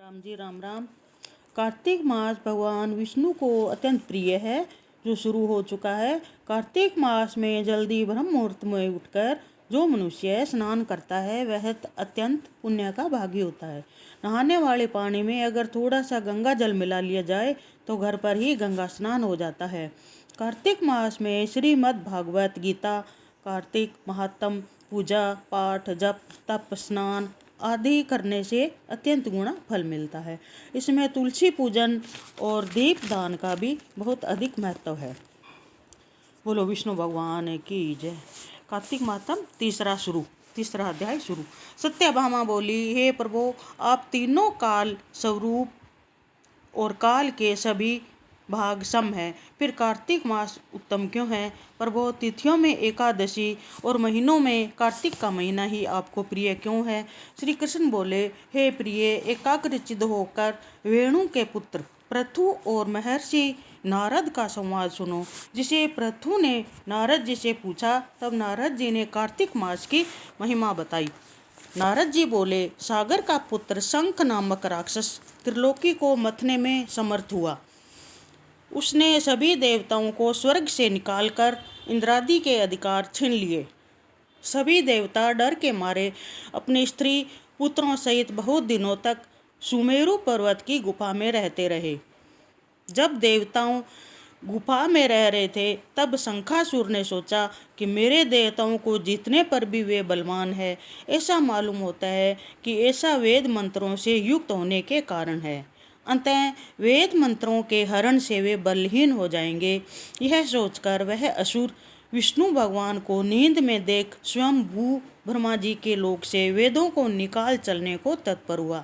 राम जी राम राम। कार्तिक मास भगवान विष्णु को अत्यंत प्रिय है, जो शुरू हो चुका है। कार्तिक मास में जल्दी ब्रह्म मुहूर्त में उठकर जो मनुष्य स्नान करता है वह अत्यंत पुण्य का भागी होता है। नहाने वाले पानी में अगर थोड़ा सा गंगा जल मिला लिया जाए तो घर पर ही गंगा स्नान हो जाता है। कार्तिक मास में श्रीमद् भागवत गीता, कार्तिक महात्म, पूजा पाठ, जप, तप, स्नान आदि करने से अत्यंत गुणा फल मिलता है। इसमें तुलसी पूजन और दीप दान का भी बहुत अधिक महत्व है। बोलो विष्णु भगवान की जय। कार्तिक मातम तीसरा अध्याय शुरू। सत्यभामा बोली, हे प्रभु, आप तीनों काल स्वरूप और काल के सभी भाग सम है, फिर कार्तिक मास उत्तम क्यों है? प्रभु, तिथियों में एकादशी और महीनों में कार्तिक का महीना ही आपको प्रिय क्यों है? श्री कृष्ण बोले, हे प्रिय, एकाग्रचित्त होकर वेणु के पुत्र पृथु और महर्षि नारद का संवाद सुनो। जिसे पृथु ने नारद जी से पूछा, तब नारद जी ने कार्तिक मास की महिमा बताई। नारद जी बोले, सागर का पुत्र शंख नामक राक्षस त्रिलोकी को मथने में समर्थ हुआ। उसने सभी देवताओं को स्वर्ग से निकालकर इंद्रादि के अधिकार छीन लिए। सभी देवता डर के मारे अपनी स्त्री पुत्रों सहित बहुत दिनों तक सुमेरु पर्वत की गुफा में रहते रहे। जब देवताओं गुफा में रह रहे थे, तब शंखासुर ने सोचा कि मेरे देवताओं को जीतने पर भी वे बलवान है। ऐसा मालूम होता है कि ऐसा वेद मंत्रों से युक्त होने के कारण है। अतः वेद मंत्रों के हरण से वे बलहीन हो जाएंगे। यह सोचकर वह असुर विष्णु भगवान को नींद में देख स्वयं भू ब्रह्मा जी के लोक से वेदों को निकाल चलने को तत्पर हुआ।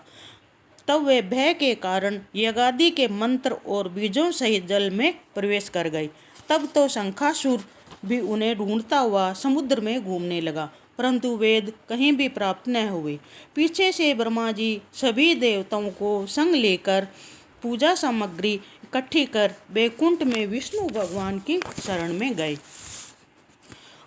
तब वे भय के कारण यज्ञादि के मंत्र और बीजों सहित जल में प्रवेश कर गए। तब तो शंखासुर भी उन्हें ढूंढता हुआ समुद्र में घूमने लगा, परंतु वेद कहीं भी प्राप्त न हुए। पीछे से ब्रह्मा जी सभी देवताओं को संग लेकर पूजा सामग्री इकट्ठी कर बैकुंठ में विष्णु भगवान की शरण में गए।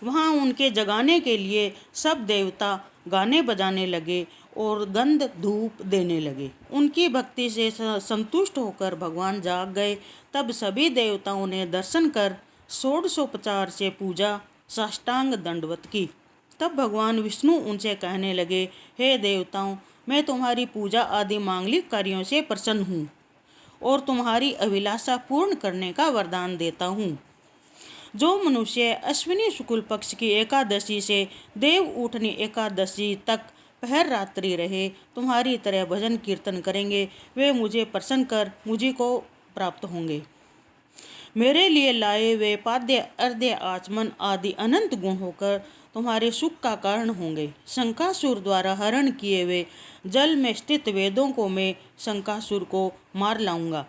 वहाँ उनके जगाने के लिए सब देवता गाने बजाने लगे और गंध धूप देने लगे। उनकी भक्ति से संतुष्ट होकर भगवान जाग गए। तब सभी देवताओं ने दर्शन कर षोडशोपचार से पूजा साष्टांग दंडवत की। तब भगवान विष्णु उनसे कहने लगे, हे देवताओं, मैं तुम्हारी पूजा आदि मांगलिक कार्यों से प्रसन्न हूँ और तुम्हारी अभिलाषा पूर्ण करने का वरदान देता हूँ। जो मनुष्य अश्विनी शुक्ल पक्ष की एकादशी से देव उठनी एकादशी तक पहर रात्रि रहे तुम्हारी तरह भजन कीर्तन करेंगे, वे मुझे प्रसन्न कर मुझी को प्राप्त होंगे। मेरे लिए लाए वे पाद्य अर्ध्य आचमन आदि अनंत गुण होकर तुम्हारे सुख का कारण होंगे। शंखासुर द्वारा हरण किए हुए जल में स्थित वेदों को मैं शंखासुर को मार लाऊंगा।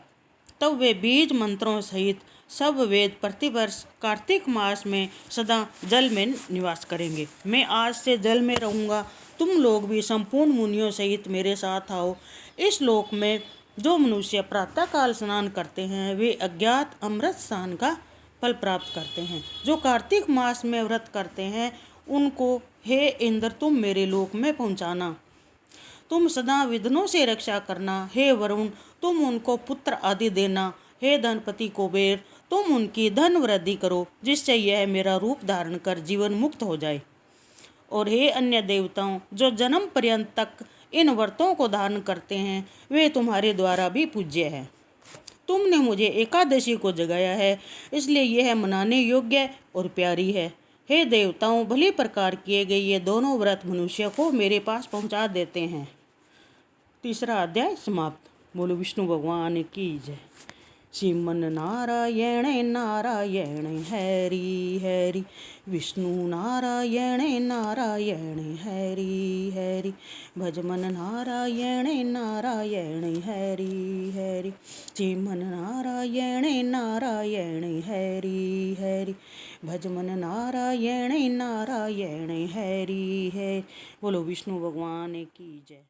तब वे बीज मंत्रों सहित सब वेद प्रतिवर्ष कार्तिक मास में सदा जल में निवास करेंगे। मैं आज से जल में रहूँगा, तुम लोग भी संपूर्ण मुनियों सहित मेरे साथ आओ। इस लोक में जो मनुष्य प्रातःकाल स्नान करते हैं वे अज्ञात अमृत स्नान का फल प्राप्त करते हैं। जो कार्तिक मास में व्रत करते हैं उनको हे इंद्र तुम मेरे लोक में पहुँचाना। तुम सदा विघ्नों से रक्षा करना। हे वरुण, तुम उनको पुत्र आदि देना। हे धनपति कुबेर, तुम उनकी धन वृद्धि करो, जिससे यह मेरा रूप धारण कर जीवन मुक्त हो जाए। और हे अन्य देवताओं, जो जन्म पर्यंत तक इन व्रतों को धारण करते हैं वे तुम्हारे द्वारा भी पूज्य हैं। तुमने मुझे एकादशी को जगाया है, इसलिए यह मनाने योग्य और प्यारी है। हे देवताओं, भली प्रकार किए गए ये दोनों व्रत मनुष्य को मेरे पास पहुंचा देते हैं। तीसरा अध्याय समाप्त। बोलो विष्णु भगवान की जय। श्रीमन नारायण नारायण हरि हरि, विष्णु नारायण नारायण हरि हरि, भजमन नारायण नारायण हरि हरि, श्रीमन नारायण नारायण हरि हरि, भजमन नारायण नारायण हरि हरि। बोलो विष्णु भगवान की जय।